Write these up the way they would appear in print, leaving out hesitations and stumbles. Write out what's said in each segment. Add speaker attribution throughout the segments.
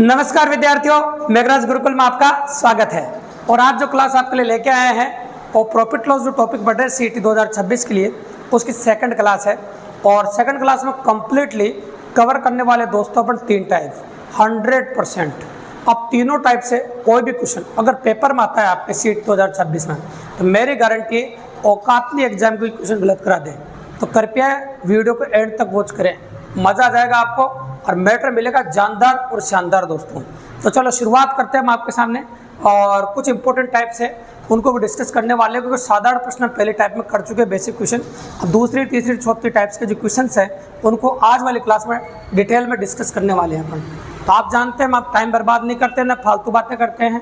Speaker 1: नमस्कार विद्यार्थियों, मेघराज गुरुकुल में आपका स्वागत है। और आज जो क्लास आपके लिए लेके आए हैं वो प्रॉफिट लॉस जो टॉपिक बढ़ रहे हैं सीईटी 2026 के लिए, उसकी सेकंड क्लास है। और सेकंड क्लास में कंप्लीटली कवर करने वाले दोस्तों पर तीन टाइप 100%। अब तीनों टाइप से कोई भी क्वेश्चन अगर पेपर में आता है आपके सीईटी 2026 में, तो मेरी गारंटी औकातली एग्जाम के क्वेश्चन गलत करा दे। तो कृपया वीडियो को एंड तक वॉच करें, मजा आ जाएगा आपको और मैटर मिलेगा जानदार और शानदार दोस्तों। तो चलो शुरुआत करते हैं हम आपके सामने, और कुछ इंपॉर्टेंट टाइप्स है उनको भी डिस्कस करने वाले हैं, क्योंकि साधारण प्रश्न पहले टाइप में कर चुके हैं बेसिक क्वेश्चन। अब दूसरी तीसरी चौथी टाइप्स के जो क्वेश्चन है उनको आज वाली क्लास में डिटेल में डिस्कस करने वाले हैं अपन। तो आप जानते हैं हम आप टाइम बर्बाद नहीं करते, ना फालतू बातें करते हैं,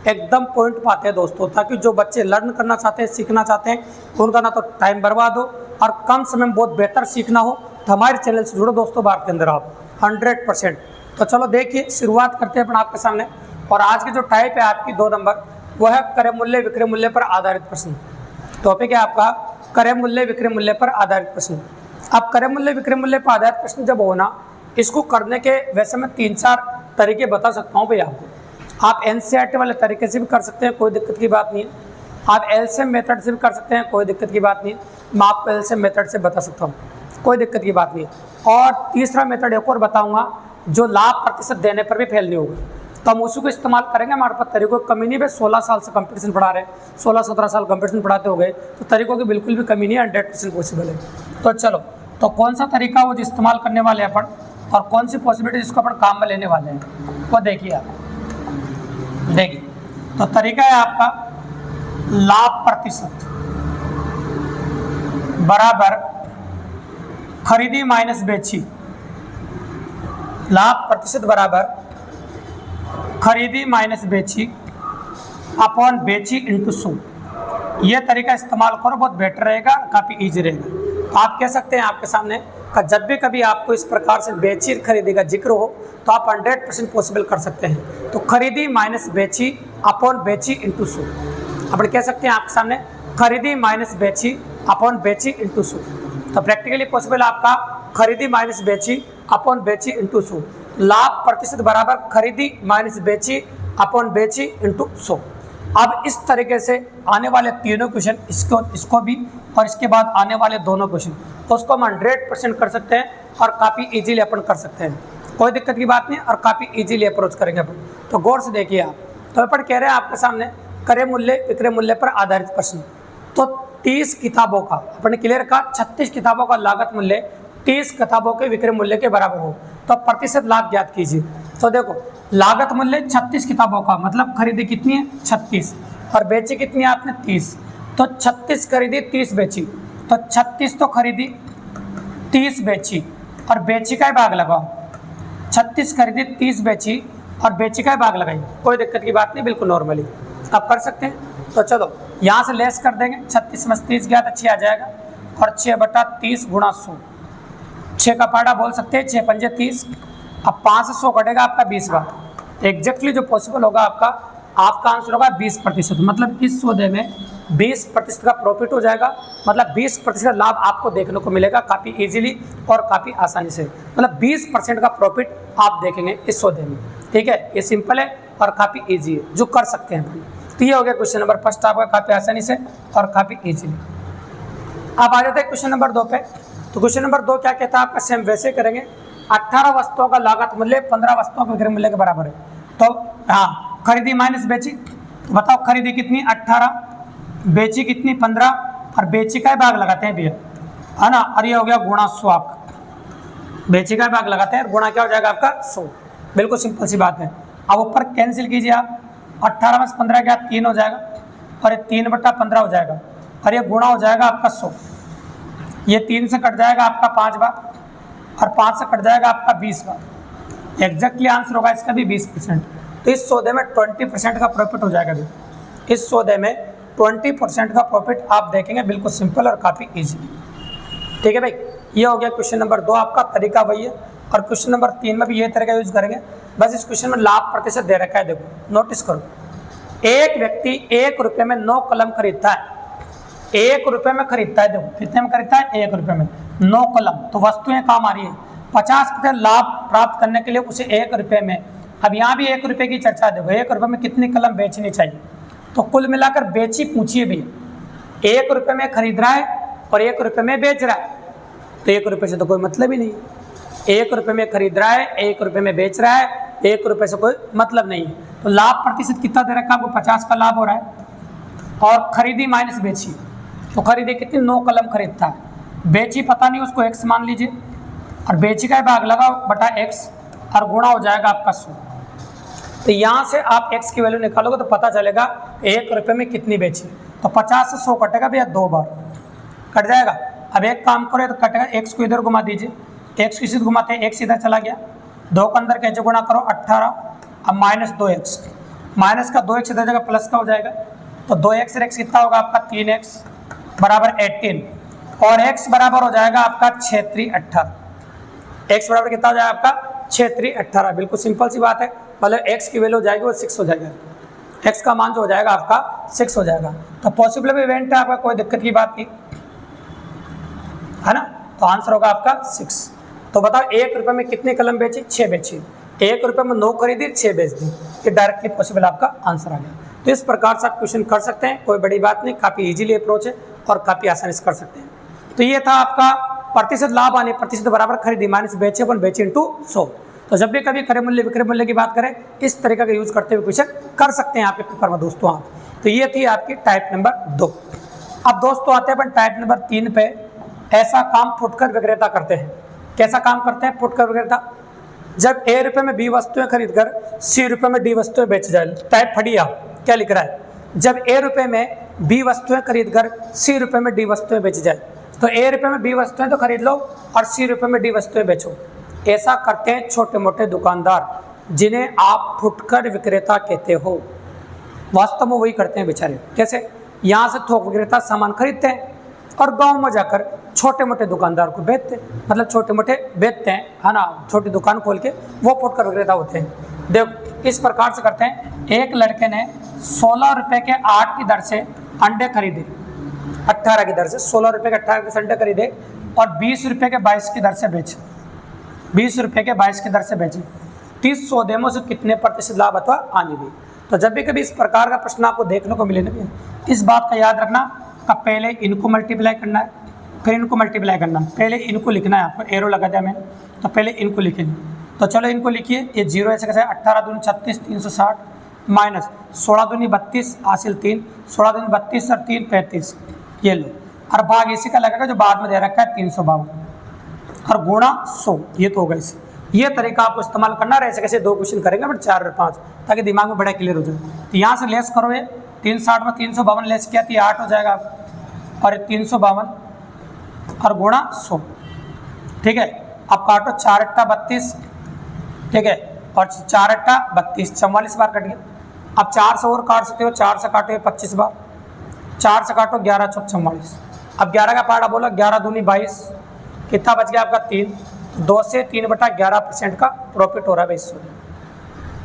Speaker 1: एकदम पॉइंट पाते हैं दोस्तों, ताकि जो बच्चे लर्न करना चाहते हैं, सीखना चाहते हैं, उनका ना तो टाइम बर्बाद हो और कम समय में बहुत बेहतर सीखना हो। तो हमारे चैनल से जुड़ो दोस्तों, बात के अंदर आप 100%। तो चलो देखिए शुरुआत करते हैं अपन आपके सामने। और आज की जो टाइप है आपकी 2 नंबर, वह है क्रय मूल्य विक्रय मूल्य पर आधारित प्रश्न। टॉपिक है आपका क्रय मूल्य विक्रय मूल्य पर आधारित प्रश्न। अब क्रय मूल्य विक्रय मूल्य पर आधारित प्रश्न जब होना, इसको करने के वैसे मैं 3-4 तरीके बता सकता हूँ भैया आपको। आप एनसीईआरटी वाले तरीके से भी कर सकते हैं, कोई दिक्कत की बात नहीं है। आप एलसीएम मेथड से भी कर सकते हैं, कोई दिक्कत की बात नहीं है। मैं आपको एलसीएम मेथड से बता सकता हूँ, कोई दिक्कत की बात नहीं है। और तीसरा मेथड एक और बताऊंगा जो लाभ प्रतिशत देने पर भी फेल नहीं होगा, तो हम उसी को इस्तेमाल करेंगे। हमारे पास तरीकों की कमी नहीं है, 16 साल से कंपटीशन पढ़ा रहे हैं, 16-17 साल कंपटीशन पढ़ाते हो गए, तो तरीकों की बिल्कुल भी कमी नहीं है, 100% पॉसिबल है। तो चलो, तो कौन सा तरीका वो जो इस्तेमाल करने वाले हैं अपन, और कौन सी पॉसिबिलिटी जिसको अपन काम में लेने वाले हैं, वो देखिए आप। देखिए तो तरीका है आपका लाभ प्रतिशत बराबर खरीदी माइनस बेची। लाभ प्रतिशत बराबर खरीदी माइनस बेची अपॉन बेची इंटू 100। यह तरीका इस्तेमाल करो, बहुत बेटर रहेगा, काफ़ी इजी रहेगा। आप कह सकते हैं आपके सामने का जब भी कभी आपको इस प्रकार से बेची खरीदी का जिक्र हो, तो आप 100% पॉसिबल कर सकते हैं। तो खरीदी माइनस बेची अपॉन बेची इंटू 100। अपन कह सकते हैं आपके सामने खरीदी माइनस बेची अपॉन बेची इंटू 100। तो प्रैक्टिकली पॉसिबल आपका खरीदी माइनस बेची अपॉन बेची इंटू 100। लाभ प्रतिशत बराबर खरीदी माइनस बेची अपॉन बेची इंटू 100। अब इस तरीके से आने वाले तीनों क्वेश्चन, इसको भी और इसके बाद आने वाले दोनों क्वेश्चन, तो उसको हम 100% कर सकते हैं और काफ़ी इजीली अपन कर सकते हैं, कोई दिक्कत की बात नहीं, और काफ़ी इजीली अप्रोच करेंगे अपन। तो गौर से देखिए आप। तो अपन कह रहे हैं आपके सामने क्रय मूल्य विक्रय मूल्य पर आधारित प्रश्न। तो 30 किताबों का अपने क्लियर का 36 किताबों का लागत मूल्य 30 किताबों के विक्रय मूल्य के बराबर हो, तो प्रतिशत लाभ ज्ञात कीजिए। तो देखो लागत मूल्य 36 किताबों का मतलब खरीदी कितनी है 36, और बेची कितनी है आपने 30। तो 36 खरीदी 30 बेची, तो 36 तो खरीदी 30 बेची और बेची का ही भाग लगाओ। 36 खरीदी 30 बेची और बेची का ही भाग लगाई, कोई दिक्कत की बात नहीं, बिल्कुल नॉर्मली आप कर सकते हैं। तो चलो यहाँ से लेस कर देंगे, 36 में 30 गया तो 6 आ जाएगा, और 6/30 गुणा 100। 6 का पाड़ा बोल सकते हैं, 6×5 30। अब 5 से 100 कटेगा आपका 20 बार। एग्जैक्टली जो पॉसिबल होगा आपका आंसर होगा 20%। मतलब इस सौदे में 20% का प्रॉफिट हो जाएगा, मतलब 20% लाभ आपको देखने को मिलेगा काफ़ी इजीली और काफ़ी आसानी से। मतलब 20% का प्रॉफिट आप देखेंगे इस सौदे में, ठीक है। ये सिंपल है और काफ़ी ईजी है, जो कर सकते हैं अपन। तो ये हो गया क्वेश्चन नंबर फर्स्ट आपका, काफ़ी आसानी से और काफ़ी इजीली। अब आ जाते हैं क्वेश्चन नंबर 2 पे। तो क्वेश्चन नंबर 2 क्या कहता है आपका, सेम वैसे करेंगे। 18 वस्तुओं का लागत मूल्य 15 वस्तुओं के विक्रय मूल्य के बराबर है। तो हाँ, खरीदी माइनस बेची, तो बताओ खरीदी कितनी 18, बेची कितनी 15, और बेची का ही भाग लगाते हैं भैया, है ना। और ये हो गया गुणा 100 आपका, बेची का भाग लगाते हैं, गुणा क्या हो जाएगा आपका 100। बिल्कुल सिंपल सी बात है। अब ऊपर कैंसिल कीजिए आप, 18 में 15 गया 3 हो जाएगा, और ये 3/15 हो जाएगा, और ये गुणा हो जाएगा आपका 100। ये 3 से कट जाएगा आपका 5 बार, और 5 से कट जाएगा आपका 20 बार। एग्जैक्टली आंसर होगा इसका भी 20%। तो इस सौदे में 20% का प्रॉफिट हो जाएगा। इस सौदे में 20% का प्रॉफिट आप देखेंगे, बिल्कुल सिंपल और काफ़ी ईजी, ठीक है भाई। ये हो गया क्वेश्चन नंबर 2 आपका, तरीका वही है। और क्वेश्चन नंबर 3 में भी ये तरीका यूज करेंगे, बस इस क्वेश्चन में लाभ प्रतिशत दे रखा है। देखो नोटिस करो, एक व्यक्ति 1 रुपये में 9 कलम खरीदता है। 1 रुपये में खरीदता है, देखो कितने में खरीदता है 1 रुपये में 9 कलम। तो वस्तुएं काम आ रही है। 50% लाभ प्राप्त करने के लिए उसे 1 रुपये में अब यहाँ भी 1 रुपये की चर्चा देखो, 1 रुपये में कितनी कलम बेचनी चाहिए, तो कुल मिलाकर बेची पूछिए भी, 1 रुपये में खरीद रहा है और 1 रुपये में बेच रहा है, तो 1 रुपये से तो कोई मतलब ही नहीं है। 1 रुपये में खरीद रहा है, 1 रुपये में बेच रहा है, 1 रुपये से कोई मतलब नहीं है। तो लाभ प्रतिशत कितना दे रखा है आपको, 50 का लाभ हो रहा है। और खरीदी माइनस बेची, तो खरीदी कितनी, 9 कलम खरीदता है, बेची पता नहीं उसको x मान लीजिए, और बेची का भाग लगाओ बटा x और गुणा हो जाएगा आपका 100। तो यहाँ से आप x की वैल्यू निकालोगे तो पता चलेगा 1 रुपये में कितनी बेची। तो 50 से 100 कटेगा भैया, 2 बार कट जाएगा। अब एक काम करो तो कटेगा, x को इधर घुमा दीजिए, x को इधर घुमाते हैं, x इधर चला गया, 2 का अंदर कैसे गुणा करो 18, अब माइनस 2x, माइनस का 2x इधर जगह प्लस का हो जाएगा, तो 2x और x कितना होगा आपका 3x बराबर 18, और x बराबर हो जाएगा आपका 6318, x बराबर कितना हो जाएगा आपका 6318। बिल्कुल सिंपल सी बात है, मतलब x की वैल्यू हो जाएगी वो 6 हो जाएगा, x का मान जो हो जाएगा आपका 6 हो जाएगा। तो पॉसिबल इवेंट है आपका, कोई दिक्कत की बात नहीं है ना, तो आंसर होगा आपका 6। तो बताओ 1 रुपये में कितनी कलम बेची, 6 बेची, 1 रुपये में 9 खरीदी, 6 बेच दी, ये डायरेक्टली पॉसिबल आपका आंसर आ गया। तो इस प्रकार से आप क्वेश्चन कर सकते हैं, कोई बड़ी बात नहीं, काफ़ी इजीली अप्रोच है और काफ़ी आसानी से कर सकते हैं। तो ये था आपका प्रतिशत लाभ आने, प्रतिशत बराबर खरीदी माइनस बेचे अपन बेचे इंटू 100। तो जब भी कभी क्रय मूल्य विक्रय मूल्य की बात करें, इस तरीके का यूज करते हुए क्वेश्चन कर सकते हैं आपके पेपर में दोस्तों आप। तो ये थी आपकी टाइप नंबर 2। अब दोस्तों आते हैं अपन टाइप नंबर 3 पे। ऐसा काम फुटकर विक्रेता करते हैं। कैसा काम करते हैं फुटकर विक्रेता, जब A रुपये में B वस्तुएं खरीद कर C रुपये में D वस्तुएं बेच जाए। टाइप फटिया क्या लिख रहा है, जब A रुपये में B वस्तुएं खरीद कर C रुपये में D वस्तुएं बेच जाए, तो A रुपये में B वस्तुएं तो खरीद लो और C रुपये में D वस्तुएं बेचो। ऐसा करते हैं छोटे मोटे दुकानदार, जिन्हें आप फुटकर विक्रेता कहते हो। वास्तव में वही करते हैं बेचारे। कैसे, यहाँ से थोक विक्रेता सामान खरीदते हैं और गांव में जाकर छोटे मोटे दुकानदार को बेचते हैं, मतलब छोटे मोटे बेचते हैं, है ना, छोटी दुकान खोल के वो फुटकर विक्रेता होते हैं। देखो इस प्रकार से करते हैं। एक लड़के ने 16 रुपये के 8 की दर से अंडे खरीदे, 18 की दर से 16 रुपये के 18 के अंडे खरीदे और 20 रुपये के 22 की दर से बेचे, 20 रुपये के 22 की दर से बेचे। 30 सौदे में से कितने प्रतिशत लाभ अथवा हानि हुई। तो जब भी कभी इस प्रकार का प्रश्न आपको देखने को मिले ना, इस बात का याद रखना का पहले इनको मल्टीप्लाई करना है, फिर इनको मल्टीप्लाई करना है। पहले इनको लिखना है, आपको एरो लगा दिया मैंने, तो पहले इनको लिखेंगे। तो चलो इनको लिखिए, ये 0 ऐसे कैसे, 18 दूनी 36 360 माइनस 16 दूनी 32 हासिल 3, 16 दूनी 32 और 3 35, ये लो, और भाग इसी का लगेगा जो बाद में दे रखा है 352 और गुणा 100, ये तो होगा इसे। ये तरीका आपको इस्तेमाल करना है। ऐसे कैसे 2 क्वेश्चन करेंगे बट 4 और 5, ताकि दिमाग में बड़ा क्लियर हो जाए। तो यहाँ से लेस करो, ये 360 में 352 लेस किया तो 8 हो जाएगा, और 352 और गुणा 100, ठीक है। अब काटो 4 अट्टा 32, ठीक है, और 4 अट्टा 32, 44 बार कट गया। अब 4 से और काट सकते हो, 4 से काटो 25 बार, 4 से काटो 11 चौक 44। अब 11 का पारा बोला, 11 दूनी 22, कितना बच गया आपका 3। 2 से 3/11% का प्रॉफिट हो रहा है इस,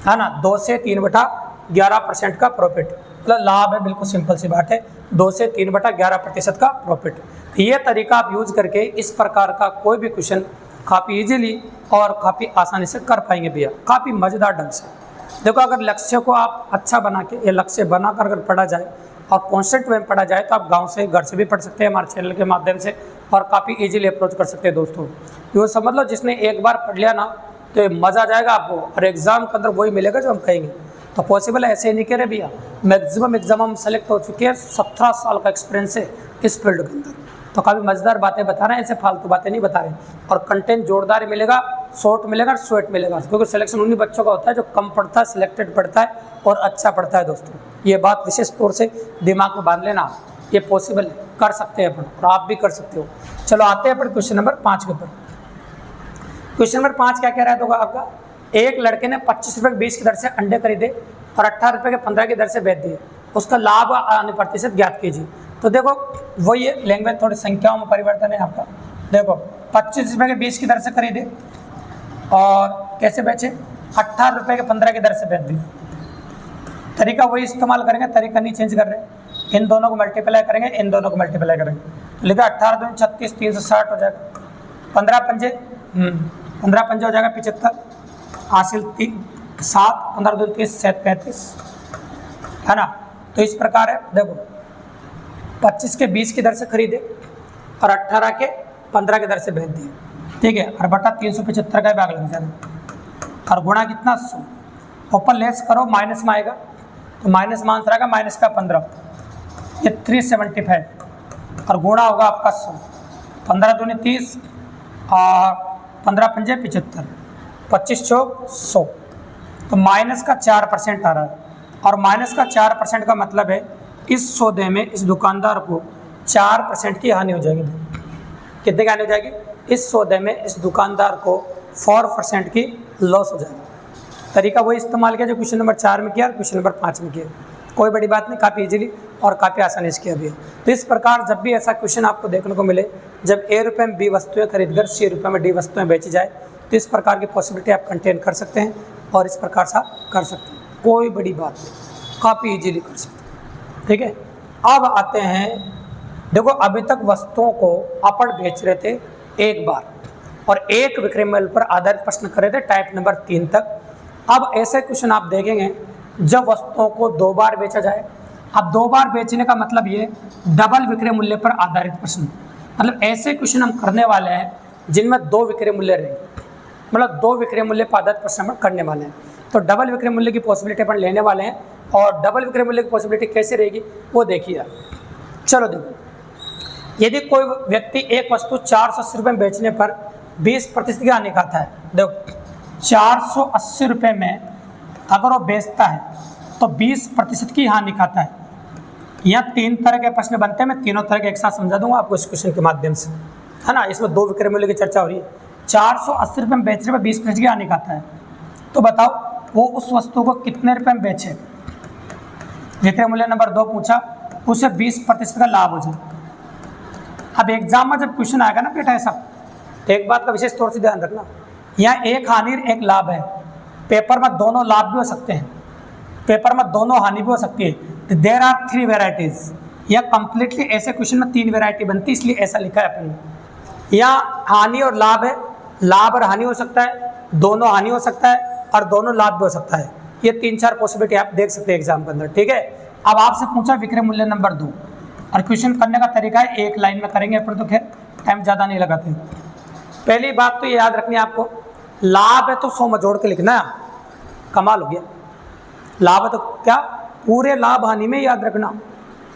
Speaker 1: है ना, 2 से 3/11% का प्रॉफिट, मतलब लाभ है। बिल्कुल सिंपल सी बात है, 2 से 3/11% का प्रॉफिट। ये तरीका आप यूज करके इस प्रकार का कोई भी क्वेश्चन काफ़ी इजीली और काफ़ी आसानी से कर पाएंगे भैया, काफ़ी मज़ेदार ढंग से। देखो अगर लक्ष्य को आप अच्छा बना के, ये लक्ष्य बनाकर अगर पढ़ा जाए और कॉन्स्टेंट वे में पढ़ा जाए, तो आप गांव से घर से भी पढ़ सकते हैं हमारे चैनल के माध्यम से, और काफ़ी इजीली अप्रोच कर सकते हैं दोस्तों। ये समझ लो जिसने एक बार पढ़ लिया ना, तो मज़ा आ जाएगा आपको, और एग्जाम के अंदर वही मिलेगा जो हम कहेंगे। तो पॉसिबल है, ऐसे ही नहीं कह रहे भैया, मैक्सिमम एग्जाम हम सेलेक्ट हो चुके हैं, 17 साल का एक्सपीरियंस है इस फील्ड के अंदर। तो काफ़ी मज़ेदार बातें बता रहे हैं, ऐसे फालतू बातें नहीं बता रहे हैं, और कंटेंट जोरदार मिलेगा, शॉर्ट मिलेगा, स्वेट मिलेगा, क्योंकि सिलेक्शन उन्हीं बच्चों का होता है जो कम पढ़ता है, सिलेक्टेड पढ़ता है और अच्छा पढ़ता है दोस्तों। ये बात विशेष तौर से दिमाग में बांध लेना, ये पॉसिबल है, कर सकते हैं अपन, और आप भी कर सकते हो। चलो आते हैं अपन क्वेश्चन नंबर 5 के ऊपर। क्वेश्चन नंबर 5 क्या कह रहा है तो आपका, एक लड़के ने 25 रुपये के 20 की दर से अंडे खरीदे और 18 रुपये के 15 की दर से बेच दिए, उसका लाभ आने प्रतिशत ज्ञात कीजिए। तो देखो वही है, लैंग्वेज थोड़ी संख्याओं में परिवर्तन है आपका। देखो 25 रुपये के 20 की दर से खरीदे और कैसे बेचे, 18 रुपये के 15 की दर से बेच दिए। तरीका वही इस्तेमाल करेंगे, तरीका नहीं चेंज कर रहे हैं। इन दोनों को मल्टीप्लाई करेंगे, इन दोनों को मल्टीप्लाई करेंगे। लिखा 18 दूनी 36 360 हो जाएगा, 15 पंजे हो जाएगा 75 हासिल 7, 15 दूनी 30, 7 35, है ना। तो इस प्रकार है, देखो 25 के 20 की दर से खरीदे और 18 के 15 की दर से बेच दिए, ठीक है। और बटा 375 का भाग लग जाएगा और गुणा कितना 100, ऊपर लेस करो माइनस में आएगा तो माइनस में आंसर आएगा माइनस का 15, ये 375 और गुणा होगा आपका 100, 15 दूनी 30 और 15 पंजे 75, 25 चौक 100, तो माइनस का 4% आ रहा है। और माइनस का 4% का मतलब है इस सौदे में इस दुकानदार को 4% की हानि हो जाएगी। कितने की हानि हो जाएगी? इस सौदे में इस दुकानदार को 4% की लॉस हो जाएगी। तरीका वही इस्तेमाल किया जो क्वेश्चन नंबर 4 में किया और क्वेश्चन नंबर 5 में किया, कोई बड़ी बात नहीं, काफ़ी इजीली और काफ़ी आसानी से किया भी है। तो इस प्रकार जब भी ऐसा क्वेश्चन आपको देखने को मिले, जब A रुपये में B वस्तुएं खरीदकर C रुपये में D वस्तुएं बेची जाए, तो इस प्रकार की पॉसिबिलिटी आप कंटेन कर सकते हैं और इस प्रकार से कर सकते हैं, कोई बड़ी बात नहीं, काफ़ी इजीली कर सकते हैं, ठीक है। अब आते हैं, देखो अभी तक वस्तुओं को अपन बेच रहे थे एक बार और एक विक्रय मूल्य पर आधारित प्रश्न कर रहे थे टाइप नंबर 3 तक। अब ऐसे क्वेश्चन आप देखेंगे जब वस्तुओं को 2 बार बेचा जाए। अब 2 बार बेचने का मतलब ये डबल विक्रय मूल्य पर आधारित प्रश्न, मतलब ऐसे क्वेश्चन हम करने वाले हैं जिनमें 2 विक्रय मूल्य रहेंगे, मतलब 2 विक्रय मूल्य पर आधारित प्रश्न हम करने वाले हैं। तो डबल विक्रय मूल्य की पॉसिबिलिटी अपन लेने वाले हैं और डबल विक्रय मूल्य की पॉसिबिलिटी कैसे रहेगी वो देखिए आप। चलो देखो, यदि कोई व्यक्ति एक वस्तु 480 रुपये में बेचने पर 20% की हानि खाता है, देखो 480 रुपये में अगर वो बेचता है तो 20% की हानि खाता है। यहाँ 3 तरह के प्रश्न बनते हैं, मैं तीनों तरह के एक साथ समझा दूंगा आपको इस क्वेश्चन के माध्यम से, है ना। इसमें 2 विक्रय मूल्य की चर्चा हो रही है। 480 रुपये में बेचने पर 20% की हानि खाता है, तो बताओ वो उस वस्तु को कितने रुपये में बेचे? विक्रय मूल्य नंबर 2 पूछा, उसे 20% का लाभ हो जाए। अब एग्जाम में जब क्वेश्चन आएगा ना बेटा ऐसा, तो एक बात का विशेष तौर से ध्यान रखना, यहाँ एक हानि एक लाभ है, पेपर में दोनों लाभ भी हो सकते हैं, पेपर में दोनों हानि भी हो सकती है। देयर आर 3 वेराइटीज, यह कंप्लीटली ऐसे क्वेश्चन में 3 वेराइटी बनती है, इसलिए ऐसा लिखा है अपन ने। यहाँ हानि और लाभ है, लाभ और हानि हो सकता है, दोनों हानि हो सकता है और दोनों लाभ भी हो सकता है। ये 3-4 पॉसिबिलिटी आप देख सकते हैं एग्जाम के अंदर, ठीक है। अब आपसे पूछा विक्रय मूल्य नंबर 2 और क्वेश्चन करने का तरीका है एक लाइन में करेंगे अपन, तो खैर टाइम ज़्यादा नहीं लगाते। पहली बात तो ये याद रखनी है आपको, लाभ है तो 100 में जोड़ के लिखना है, कमाल हो गया। लाभ है तो क्या, पूरे लाभ हानि में याद रखना,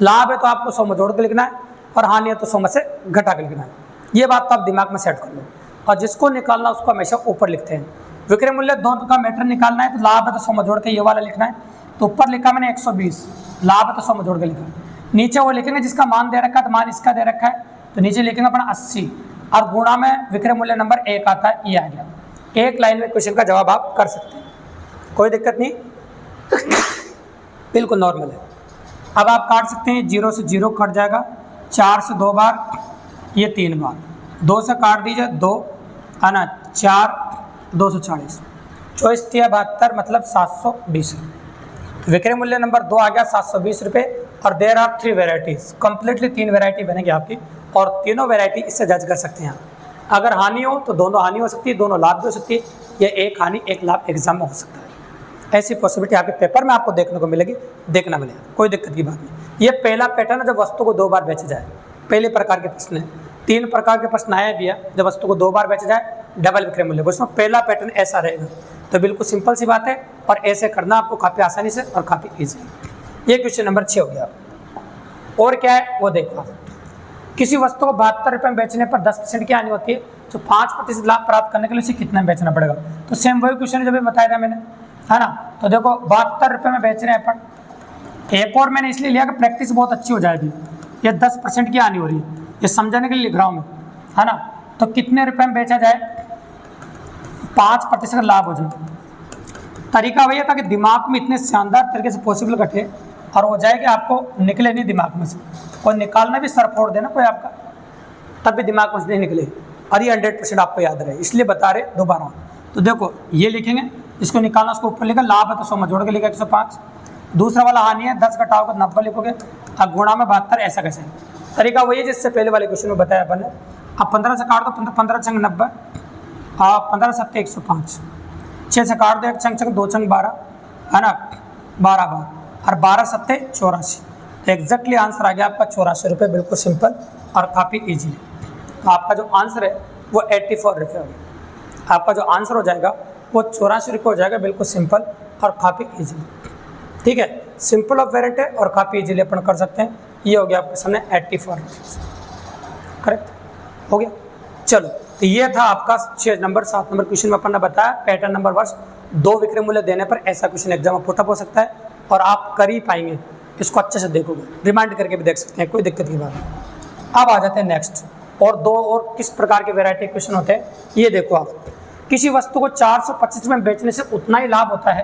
Speaker 1: लाभ है तो आपको 100 में जोड़ के लिखना है और हानि है तो 100 में से घटा के लिखना है। ये बात तो आप दिमाग में सेट कर लो। और जिसको निकालना उसको हमेशा ऊपर लिखते हैं। विक्रय मूल्य 2 का मैटर निकालना है तो लाभ है तो 100 में जोड़ के ये वाला लिखना है, तो ऊपर लिखा मैंने 120, लाभ है तो 100 में जोड़ के लिखा। नीचे वो लिखेंगे जिसका मान दे रखा है, तो मान इसका दे रखा है तो नीचे लिखेंगे अपना 80 और गुणा में विक्रय मूल्य नंबर 1 आता है, ये आ गया। एक लाइन में क्वेश्चन का जवाब आप कर सकते हैं, कोई दिक्कत नहीं, बिल्कुल नॉर्मल है। अब आप काट सकते हैं, 0 से 0 कट जाएगा, 4 से 2 बार, ये 3 बार, 2 से काट दीजिए 2, है ना, 4 240, 24×3 मतलब 720 रुपये। विक्रय मूल्य नंबर 2 आ गया 720 रुपये और there are 3 varieties, completely 3 variety बनेगी आपकी और तीनों वेराइटी इससे जज कर सकते हैं। अगर हानि हो तो दोनों हानि हो सकती है, दोनों लाभ भी हो सकती है, या एक हानि एक लाभ एग्जाम में हो सकता है। ऐसी पॉसिबिलिटी आपके पेपर में आपको देखने को मिलेगी, देखना मिलेगा, कोई दिक्कत की बात नहीं। ये पहला पैटर्न है जब वस्तु को 2 बार बेचा जाए, पहले प्रकार के प्रश्न है। 3 प्रकार के प्रश्न आए भी है जब वस्तु को 2 बार बेचा जाए डबल विक्रय मूल्य, उसमें पहला पैटर्न ऐसा रहेगा। तो बिल्कुल सिंपल सी बात है और ऐसे करना आपको काफ़ी आसानी से और काफ़ी ईजी। ये क्वेश्चन नंबर 6 हो गया। और क्या है वो देखो, किसी वस्तु को 72 रुपये में बेचने पर 10% की हानि होती है, तो 5% लाभ प्राप्त करने के लिए उसे कितना में बेचना पड़ेगा? तो सेम वही क्वेश्चन जब बताया था मैंने, है ना। तो देखो 72 रुपये में बेच रहे हैं अपन, एक और मैंने इसलिए लिया कि प्रैक्टिस बहुत अच्छी हो जाएगी। ये 10% की हानि हो रही है, ये समझाने के लिए लिख रहा हूँ मैं, है ना। तो कितने रुपये में बेचा जाए? 5% लाभ हो जाए। तरीका वही था कि दिमाग में इतने शानदार तरीके से पॉसिबल घटे और हो जाए कि आपको निकले नहीं दिमाग में से, कोई निकालना भी सर फोड़ देना कोई आपका, तब भी दिमाग में से नहीं निकले और ये 100% आपको याद रहे, इसलिए बता रहे दोबारा। तो देखो ये लिखेंगे, इसको निकालना उसको ऊपर लिखा, लाभ है तो 100 में जोड़ के लिखा 105, दूसरा वाला हानि है 10 घटाओगे 90 लिखोगे, अब गुणा में 72, ऐसा कैसे? तरीका वही है जिससे पहले वाले क्वेश्चन में बताया अपन ने। अब 15 से काट दो, 15 छंग 90 और 15 7 105, 6 से काट दो, एक छंग छंग, 2 छंग 12 है ना, 12 बार और 12 सत्ते 84। तो एग्जैक्टली आंसर आ गया आपका 84 रुपये, बिल्कुल सिंपल और काफ़ी ईजी। तो आपका जो आंसर है वो 84 रुपये हो गया। आपका जो आंसर हो जाएगा वो 84 रुपये हो जाएगा, बिल्कुल सिंपल और काफ़ी ईजी। ठीक है, सिंपल ऑफ वेरिएंट है और काफ़ी इजीली अपन कर सकते हैं। ये हो गया आपके सामने 84 रुपये, करेक्ट हो गया। चलो, तो ये था आपका 6 नंबर 7 नंबर क्वेश्चन में अपन ने बताया पैटर्न नंबर वर्ष 2 विक्रय मूल्य देने पर ऐसा क्वेश्चन एग्जाम में पुटअप हो सकता है और आप कर ही पाएंगे। इसको अच्छे से देखोगे, रिमाइंड करके भी देख सकते हैं, कोई दिक्कत की बात नहीं। अब आ जाते हैं नेक्स्ट, और 2 और किस प्रकार के वैरायटी क्वेश्चन होते हैं ये देखो आप। किसी वस्तु को 425 रुपये में बेचने से उतना ही लाभ होता है,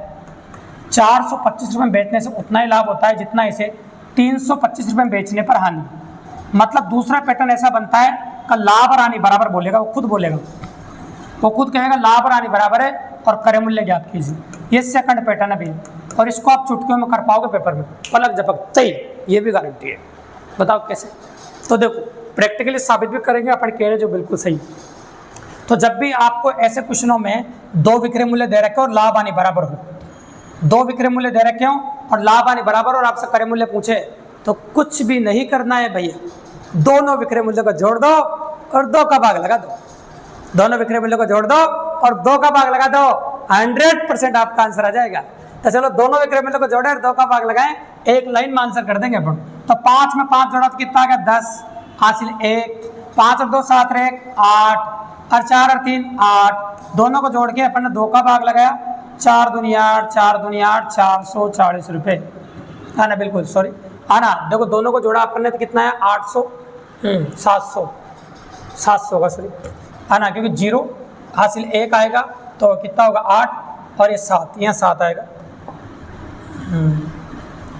Speaker 1: 425 रुपये में बेचने से उतना ही लाभ होता है जितना इसे 325 रुपये में बेचने पर हानि। मतलब दूसरा पैटर्न ऐसा बनता है कि लाभ और हानि बराबर बोलेगा, वो खुद बोलेगा, वो खुद कहेगा लाभ और हानि बराबर है और क्रय मूल्य ज्ञात कीजिए। ये सेकंड पैटर्न है भैया, और इसको आप चुटकियों में कर पाओगे पेपर में, पलक झपक सही, ये भी गारंटी है। बताओ कैसे? तो देखो प्रैक्टिकली साबित भी करेंगे, अपन कह रहे जो बिल्कुल सही। तो जब भी आपको ऐसे क्वेश्चनों में 2 विक्रय मूल्य दे रखे और लाभ हानि बराबर हो, 2 विक्रय मूल्य दे रखे हो और लाभ हानि बराबर और आपसे क्रय मूल्य पूछे, तो कुछ भी नहीं करना है भैया, दोनों विक्रय मूल्य को जोड़ दो और 2 का भाग लगा दो। दोनों विक्रय मूल्य को जोड़ दो और 2 का भाग लगा दो, 100% आपका आंसर आ जाएगा। तो चलो दोनों विक्रय मूल्य को जोड़े और 2 का भाग लगाएं, एक लाइन में आंसर कर देंगे अपन। तो 5 में 5 जोड़ा तो कितना आ गया 10, हासिल 1, 5 और 2 7 और 1 8 और 4 और 3 8, दोनों को जोड़ के अपन ने 2 का भाग लगाया, 4 दूनी 8, 4 दूनी 8, 440 रुपये है ना, बिल्कुल सॉरी है ना। देखो दोनों को जोड़ा अपन ने तो कितना है 800 700 का सॉरी है ना, क्योंकि 0 हासिल 1 आएगा तो कितना होगा 8 और ये 7, यहाँ 7 आएगा,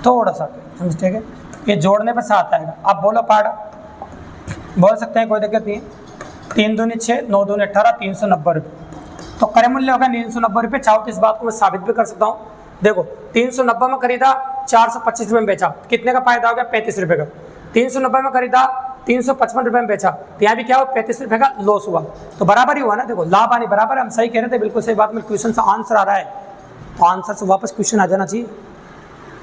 Speaker 1: थोड़ा सा मिस्टेक है, ये जोड़ने पर 7 आएगा। अब बोलो पाड़ा, बोल सकते हैं, कोई दिक्कत नहीं है। 3 दूनी 6, 9 दूनी 18, 390 रुपये। तो क्रय मूल्य होगा 390 रुपये। चाहो तो इस बात को मैं साबित भी कर सकता हूँ। देखो 390 में खरीदा, 425 रुपये में बेचा, कितने का फायदा हो गया 35 रुपये का। 390 में खरीदा, 355 रुपये में बेचा, तो यहाँ भी क्या हुआ 35 रुपये का लॉस हुआ, तो बराबर ही हुआ ना। देखो लाभ हानि बराबर, हम सही कह रहे थे, बिल्कुल सही बात में। क्वेश्चन से आंसर आ रहा है तो आंसर से वापस क्वेश्चन आ जाना चाहिए।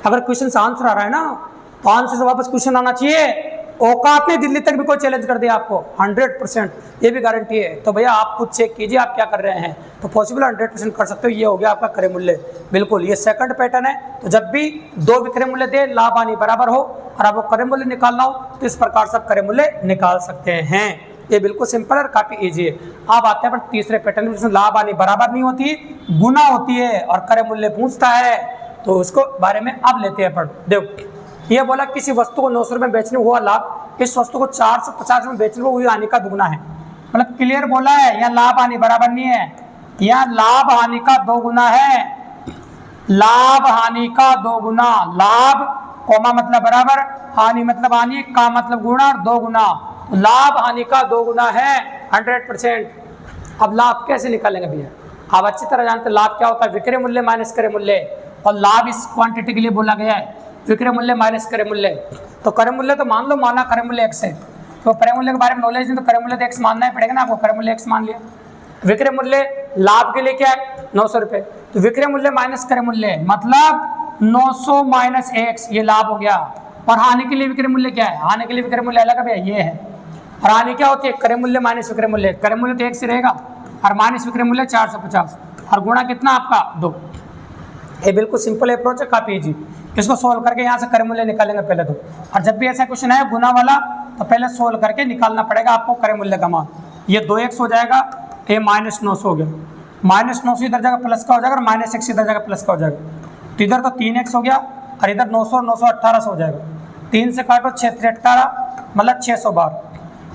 Speaker 1: अगर क्वेश्चन से आंसर आ रहा है ना तो आंसर से वापस क्वेश्चन आना चाहिए। औकात ने दिल्ली तक भी कोई चैलेंज कर दिया आपको, 100% ये भी गारंटी है। तो भैया आप खुद चेक कीजिए आप क्या कर रहे हैं, तो पॉसिबल 100% कर सकते हो। ये हो गया आपका क्रय मूल्य, बिल्कुल ये सेकंड पैटर्न है। तो जब भी 2 विक्रय मूल्य दे, लाभ हानि बराबर हो और आपको क्रय मूल्य निकालना हो, तो इस प्रकार से आप क्रय मूल्य निकाल सकते हैं। ये बिल्कुल सिंपल और काफी इजी है। अब आते हैं तीसरे पैटर्न में, जिसमें लाभ हानि बराबर नहीं होती, गुना होती है और क्रय मूल्य पूछता है, तो उसको बारे में अब लेते हैं। देखो ये बोला किसी वस्तु को 900 रुपये में बेचने हुआ लाभ, इस वस्तु को 450 रुपये में बेचने को हुई हानि का दुगुना है। मतलब क्लियर बोला है, यहाँ लाभ हानि बराबर नहीं है, यहाँ लाभ हानि का 2 गुना है। लाभ हानि का 2 गुना, लाभ कोमा मतलब बराबर, हानि मतलब हानि, का मतलब गुणा और 2 गुना, लाभ हानि का 2 गुना है 100%। अब लाभ कैसे निकालेंगे भैया? आप अच्छी तरह जानते हैं लाभ क्या होता है, विक्रय मूल्य माइनस क्रय मूल्य, और लाभ इस क्वांटिटी के लिए बोला गया है, विक्रय मूल्य माइनस क्रय मूल्य। तो क्रय मूल्य तो मान लो, माना क्रय मूल्य x है, तो क्रय मूल्य के बारे में नॉलेज नहीं, तो क्रय मूल्य तो x मानना ही पड़ेगा ना आपको। क्रय मूल्य x मान लिया, विक्रय मूल्य लाभ के लिए क्या है 900 रुपये, तो विक्रय मूल्य माइनस क्रय मूल्य मतलब 900 माइनस x, ये लाभ हो गया। और हानि के लिए विक्रय मूल्य क्या है, हानि के लिए विक्रय मूल्य अलग है, ये है। और हानि क्या होती है, क्रय मूल्य माइनस विक्रय मूल्य, क्रय मूल्य तो 1 से रहेगा और माइनस विक्रय मूल्य 450 और गुणा कितना आपका 2। ये बिल्कुल सिंपल अप्रोच है, काफी इजी। इसको सोल्व करके यहाँ से क्रय मूल्य निकालेंगे पहले तो। और जब भी ऐसा क्वेश्चन है गुना वाला, तो पहले सोल्व करके निकालना पड़ेगा आपको क्रय मूल्य का मान। ये 2x हो जाएगा, ये -900 हो गया, -900 इधर जाएगा प्लस का हो जाएगा और -1 इधर जाएगा प्लस का हो जाएगा। तो इधर तो 3x हो गया और इधर 900 और 900 1800 हो जाएगा। 3 से काटो 6 3 18, मतलब 612।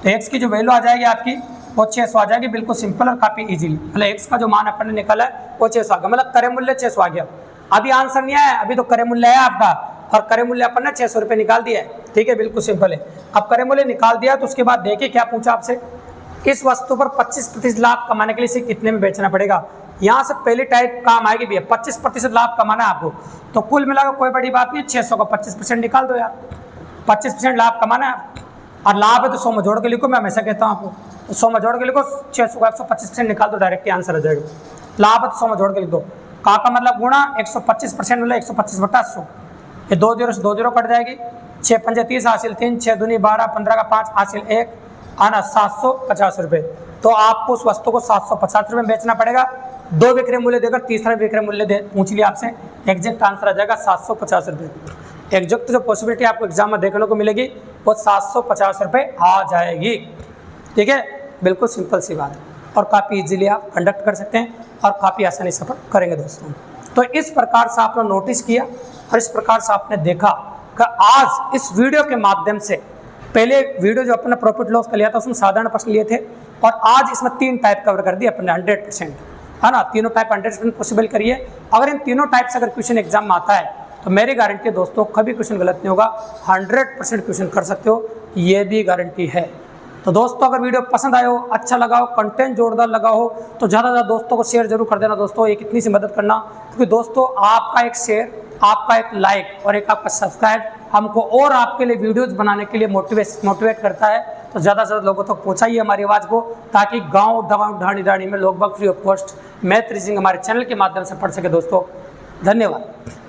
Speaker 1: तो x की जो वैल्यू आ जाएगी आपकी वो 600 आ जाएगी, बिल्कुल सिंपल और काफी इजीली। मतलब x का जो मान अपन ने निकाला है वो 600 आ गया, मतलब क्रय मूल्य 600 आ गया। अभी आंसर नहीं आया, अभी तो क्रय मूल्य है आपका, और क्रय मूल्य अपन ने 600 रुपये निकाल दिया है। ठीक है, बिल्कुल सिंपल है। अब क्रय मूल्य निकाल दिया तो उसके बाद देखिए क्या पूछा आपसे, इस वस्तु पर 25% लाभ कमाने के लिए इसे कितने में बेचना पड़ेगा। यहाँ से पहली टाइप काम आएगी भैया, 25% लाभ कमाना है आपको, तो कुल मिलाकर कोई बड़ी बात नहीं, 600 का 25% निकाल दो यार, 25% लाभ कमाना है। और लाभ है तो 100 में जोड़ के लिखो, मैं हमेशा कहता हूँ आपको, तो 100 में जोड़ के लिखो, 600 का 125% निकाल दो, डायरेक्ट आंसर आ जाएगा। लाभ 100 में जोड़ के लिख दो। का मतलब गुणा 125% मतलब 125/100, ये 2 जीरो से 2 जीरो कट जाएगी। 6 पंजे 30 हासिल 3, 6 दूनी 12, 15 का 5 हासिल 1, आना 750 रुपये। तो आपको उस वस्तु को 750 रुपये में बेचना पड़ेगा। 2 विक्रय मूल्य देकर तीसरा विक्रय मूल्य पूछ लिया आपसे, एग्जैक्ट आंसर आ जाएगा 750 रुपये। एग्जैक्ट जो पॉसिबिलिटी आपको एग्जाम में देखने को मिलेगी वो 750 रुपये आ जाएगी। ठीक है, बिल्कुल सिंपल सी बात है और काफ़ी इजीली आप कंडक्ट कर सकते हैं और काफ़ी आसानी से अपन करेंगे दोस्तों। तो इस प्रकार से आपने नोटिस किया और इस प्रकार से आपने देखा कि आज इस वीडियो के माध्यम से, पहले वीडियो जो अपने प्रॉफिट लॉस का लिया था उसमें साधारण प्रश्न लिए थे और आज इसमें 3 टाइप कवर कर दिए अपने 100%, है ना। तीनों टाइप 100% पॉसिबल करिए। अगर इन तीनों टाइप से अगर क्वेश्चन एग्जाम में आता है तो मेरी गारंटी है दोस्तों कभी क्वेश्चन गलत नहीं होगा, 100% क्वेश्चन कर सकते हो, ये भी गारंटी है। तो दोस्तों अगर वीडियो पसंद आया हो, अच्छा लगा हो, कंटेंट जोरदार लगा हो तो ज़्यादा से ज़्यादा दोस्तों को शेयर जरूर कर देना दोस्तों, ये कितनी सी मदद करना, क्योंकि दोस्तों आपका एक शेयर, आपका एक लाइक और एक आपका सब्सक्राइब हमको और आपके लिए वीडियोस बनाने के लिए मोटिवेट करता है। तो ज़्यादा से ज़्यादा लोगों तक पहुँचाइए हमारी आवाज़ को, ताकि गाँव ढाणी में लोग free of cost math reasoning हमारे चैनल के माध्यम से पढ़ सके दोस्तों। धन्यवाद।